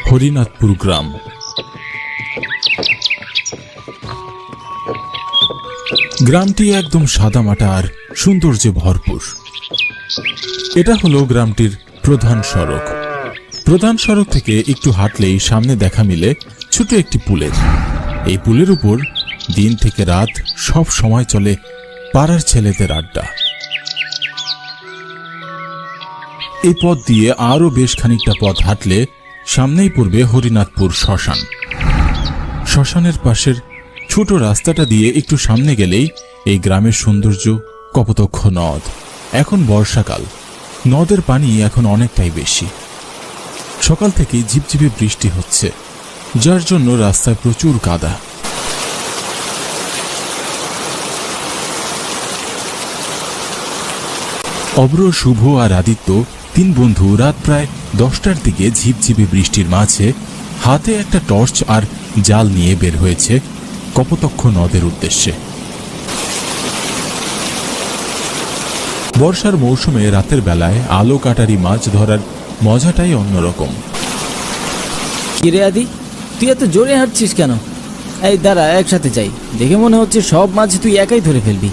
হরিনাথপুর গ্রাম। গ্রামটি একদম সাদামাটা আর সৌন্দর্যে ভরপুর। এটা হলো গ্রামটির প্রধান সড়ক। প্রধান সড়ক থেকে একটু হাঁটলেই সামনে দেখা মিলে ছোট একটি পুলের। এই পুলের উপর দিন থেকে রাত সব সময় চলে পাড়ার ছেলেদের আড্ডা। এই পথ দিয়ে আরো বেশ খানিকটা পথ হাঁটলে সামনেই পড়বে হরিনাথপুর শ্মশান। শ্মশানের পাশের ছোট রাস্তাটা দিয়ে একটু সামনে গেলেই এই গ্রামের সৌন্দর্য কপোতক্ষ নদ। এখন বর্ষাকাল, নদের পানি এখন অনেকটাই বেশি। সকাল থেকেই ঝিপঝিপে বৃষ্টি হচ্ছে, যার জন্য রাস্তায় প্রচুর কাদা। অব্র, শুভ আর আদিত্য তিন বন্ধু রাত প্রায় 10টার দিকে ঝিপঝিপে বৃষ্টির মাঝে হাতে একটা টর্চ আর জাল নিয়ে বের হয়েছে কপোতক্ষ নদের উদ্দেশ্যে। বর্ষার মৌসুমে রাতের বেলায় আলো কাটারি মাছ ধরার মজাটাই অন্যরকম। কিরে আদি, তুই এত জোরে হাঁটছিস কেন? এই দাঁড়া, একসাথে যাই। দেখে মনে হচ্ছে সব মাছ তুই একাই ধরে ফেলবি।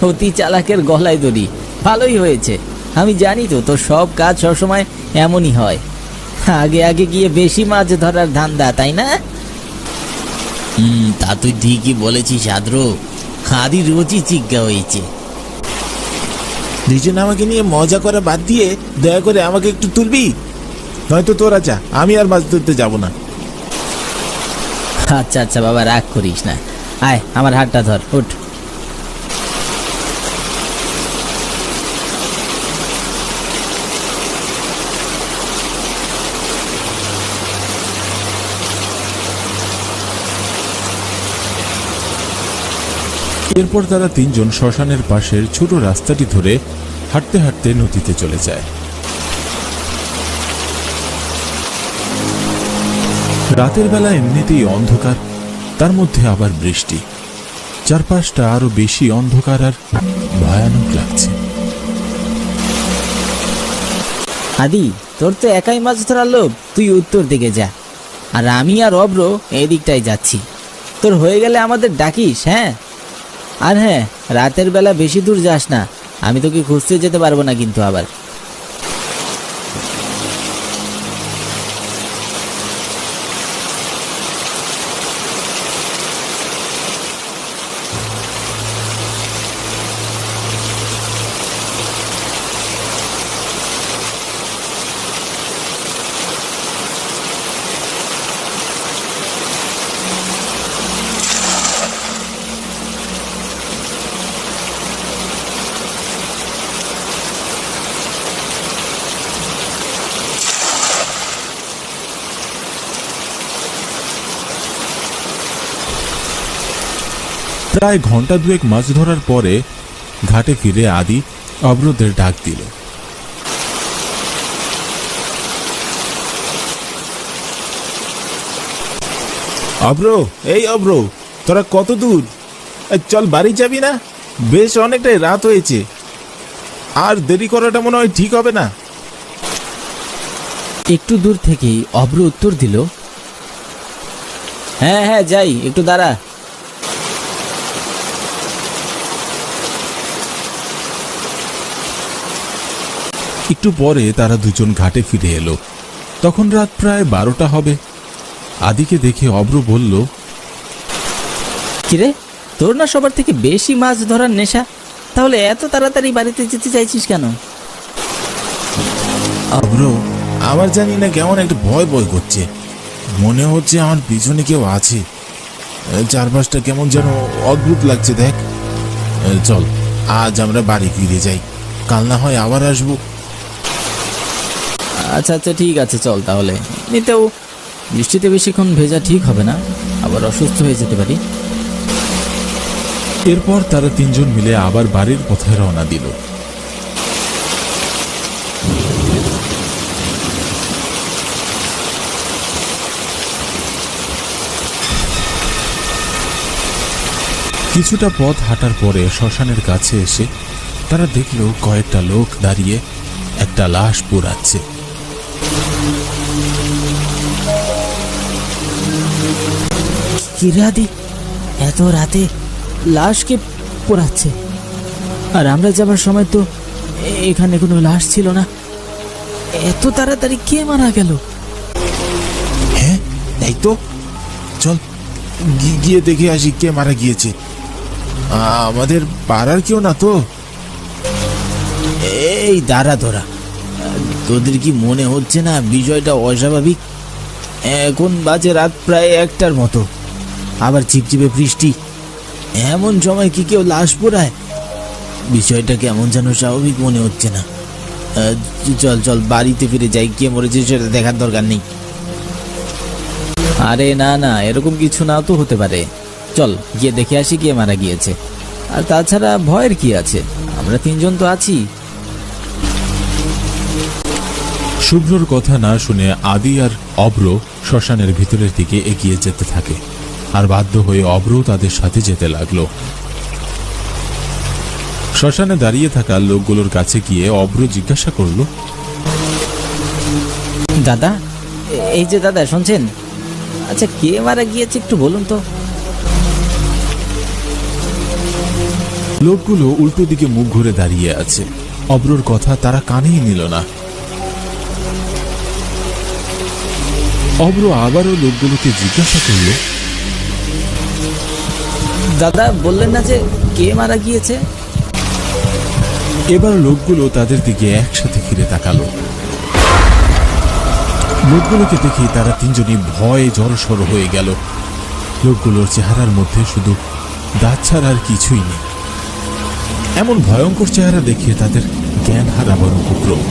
অতি চালাকের গলায় দড়ি। ভালোই হয়েছে, আমি জানি তো তোর সব কাজ সবসময় এমনই হয়। আগে আগে গিয়ে বেশি মাছ ধরার ধান্দা, তাই না? তা তুই ঠিকই বলেছিস আদ্র। আদি রোজই চিজ্ঞা হয়েছে। দুজন আমাকে নিয়ে মজা করা বাদ দিয়ে দয়া করে আমাকে একটু তুলবি, নয়তো তোরা যা, আমি আর মাছ ধরতে যাব না। আচ্ছা আচ্ছা বাবা, রাগ করিস না। আয় আমার হাতটা ধর, উঠ। এরপর তারা তিনজন শ্মশানের পাশের ছোট রাস্তাটি ধরে হাঁটতে হাঁটতে নদীতে চলে যায়। রাতের বেলা এমনিতেই অন্ধকার, তার মধ্যে আবার বৃষ্টি। চারপাশটা আরো বেশি অন্ধকার আর ভয়ানক লাগছে। আদি, তোর তো একাই মাছ ধরার লোভ, তুই উত্তর দিকে যা, আর আমি আর অব্র এদিকটাই যাচ্ছি। তোর হয়ে গেলে আমাদের ডাকিস। হ্যাঁ, আর হ্যাঁ, রাতের বেলা বেশি দূর যাস না, আমি তোকে খুঁজতে যেতে পারবো না কিন্তু আবার। প্রায় ঘন্টা দুয়েক মাছ ধরার পরে ঘাটে ফিরে আদি অব্রদের ডাক দিল। অব্র, এই অব্র, তোরা কত দূর? চল, বাড়ি যাবি না? বেশ অনেকটাই রাত হয়েছে, আর দেরি করাটা মনে হয় ঠিক হবে না। একটু দূর থেকেই অব্র উত্তর দিল, হ্যাঁ হ্যাঁ যাই, একটু দাঁড়া। একটু পরে তারা দুজন ঘাটে ফিরে এলো। তখন রাত প্রায় 12টা হবে। আদিকে দেখে অব্র বলল, কিরে, তোর না সবার থেকে বেশি মাছ ধরার নেশা? তাহলে এত তাড়াতাড়ি বাড়িতে যেতে চাইছিস কেন? অব্র, আমার জানি না কেমন একটা ভয় ভয় করছে। মনে হচ্ছে আমার পিছনে কেউ আছে। চারপাশটা কেমন যেন অদ্ভুত লাগছে। দেখ, চল আজ আমরা বাড়ি ফিরে যাই, কাল না হয় আবার আসবো। আচ্ছা আচ্ছা ঠিক আছে, চল তাহলে। এমনিতেও বৃষ্টিতে বেশিক্ষণ ভেজা ঠিক হবে না, আবার অসুস্থ হয়ে যেতে পারি। এরপর তারা তিনজন মিলে আবার বাড়ির পথে রওনা দিল। কিছুটা পথ হাঁটার পরে শ্মশানের কাছে এসে তারা দেখল কয়েকটা লোক দাঁড়িয়ে একটা লাশ পোড়াচ্ছে। কিরে আদি, এত রাতে লাশকে পোড়াচ্ছে? আর আমরা যাবার সময় তো এখানে কোনো লাশ ছিল না। এত তাড়াতাড়ি কে মারা গেল? হ্যাঁ তাই তো, চল গিয়ে দেখে আসি কে মারা গিয়েছে। আমাদের পাড়ার কেউ না তো? এই দাঁড়া তোরা, তোদের কি মনে হচ্ছে না বিষয়টা অস্বাভাবিক? এখন বাজে রাত প্রায় 1টার মতো, আবার চিপচিপে বৃষ্টি, এমন সময় কি কেউ লাশ পোড়ায়? বিষয়টা কেমন যেন স্বাভাবিক মনে হচ্ছে না। চল চল বাড়িতে ফিরে যাই, কে মরেছে সেটা দেখার দরকার নেই। আরে না না, এরকম কিছু না তো হতে পারে। চল গিয়ে দেখে আসি কে মারা গিয়েছে। আর তাছাড়া ভয়ের কি আছে, আমরা 3 জন তো আছি। শুভ্রর কথা না শুনে আদি আর অব্র শ্মশানের ভিতরের দিকে এগিয়ে যেতে থাকে, আর বাধ্য হয়ে অব্র তাদের সাথে যেতে লাগলো। শ্মশানে দাঁড়িয়ে থাকা লোকগুলোর কাছে গিয়ে অব্র জিজ্ঞাসা করলো, দাদা, এই যে দাদা, শুনছেন? আচ্ছা, কে মারা গিয়েছে একটু বলুন তো। লোকগুলো উল্টো দিকে মুখ ঘুরে দাঁড়িয়ে আছে। অব্রর কথা তারা কানেই নিল না। অব্র আবারও লোকগুলোকে জিজ্ঞাসা করল, দাদা বললেন না যে কে মারা গিয়েছে? এবার লোকগুলো তাদের দিকে একসাথে ফিরে তাকালো। লোকগুলোকে দেখে তারা 3 জনই ভয়ে জড়সড় হয়ে গেল। লোকগুলোর চেহারার মধ্যে শুধু দাঁত ছাড়া আর কিছুই নেই। এমন ভয়ঙ্কর চেহারা দেখে তাদের জ্ঞান হারাবার উপক্রম।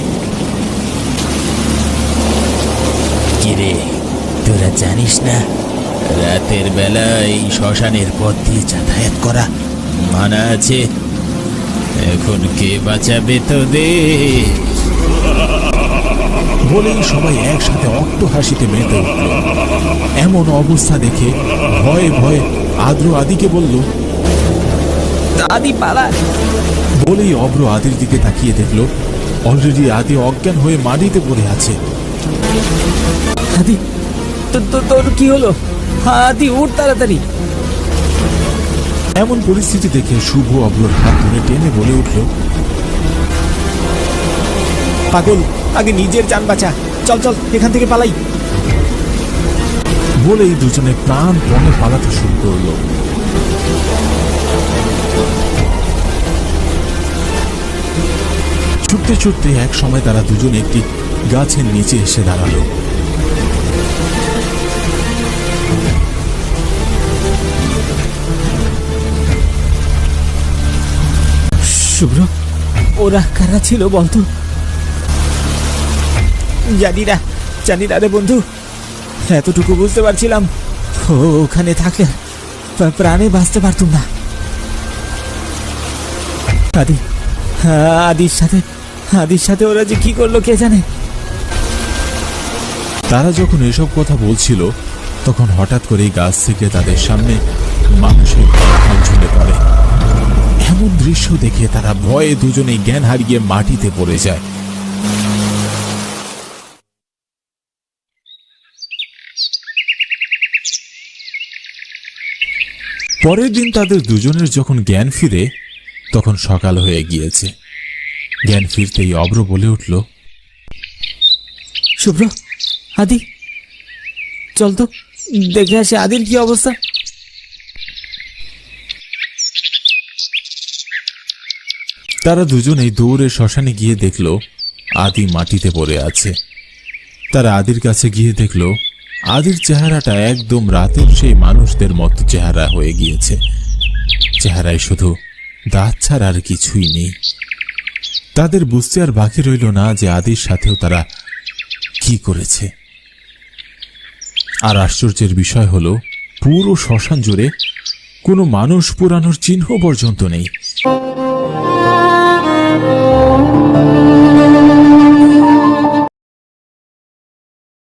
কিরে, তোরা জানিস না রাতের বেলা এই শ্মশানের পথ দিয়ে যাতায়াত করা মানা আছে? এখন কে বাঁচাবে তোদের? বলেই সবাই একসাথে অট্ট হাসিতে মেতে উঠল। এমন অবস্থা দেখে ভয়ে ভয়ে আদ্র আদিকে বলল, আদি পালা। বলেই অব্র আদির দিকে তাকিয়ে দেখল অলরেডি আদি অজ্ঞান হয়ে মাটিতে পড়ে আছে। আদি, তোর কি হলো? আদি, উঠ তাড়াতাড়ি। এমন পরিস্থিতি দেখে শুভ অব্রর হাত ধরে টেনে বলে উঠল, পাগল, আগে নিজের জান বাঁচা। চল চল, এখান থেকে পালাই। বলেই দুজনে প্রাণপণে পালাতে শুরু করলো। ছুটতে ছুটতে এক সময় তারা দুজন একটি গাছের নিচে এসে দাঁড়ালো। শুভ্র, ওরা কারা ছিল বলতো? জানি না রে বন্ধু, এতটুকু বুঝতে পারছিলাম, ওখানে থাকলে প্রাণে বাঁচতে পারতুম না। আদির সাথে ওরা যে কি করলো কে জানে। তারা যখন এসব কথা বলছিল তখন হঠাৎ করেই গাছ থেকে তাদের সামনে মানুষের কঙ্কাল ঝুলে পড়ে। এমন দৃশ্য দেখে তারা ভয়ে দুজনেই জ্ঞান হারিয়ে মাটিতে পড়ে যায়। পরের দিন তাদের দুজনের যখন জ্ঞান ফিরে তখন সকাল হয়ে গিয়েছে। জ্ঞান ফিরতেই অব্র বলে উঠল, শুভ্র, আদি, চল তো দেখে আসি আদির কি অবস্থা। তারা দুজনেই দৌড়ে শ্মশানে গিয়ে দেখল আদি মাটিতে পড়ে আছে। তারা আদির কাছে গিয়ে দেখল আদির চেহারাটা একদম রাতের সেই মানুষদের মতো চেহারা হয়ে গিয়েছে। চেহারায় শুধু দাঁত ছাড়া আর কিছুই নেই। তাদের বুঝতে আর বাকি রইল না যে আদির সাথেও তারা কি করেছে। আর আশ্চর্যের বিষয় হলো পুরো শ্মশান জুড়ে কোনো মানুষ পোড়ানোর চিহ্ন পর্যন্ত নেই।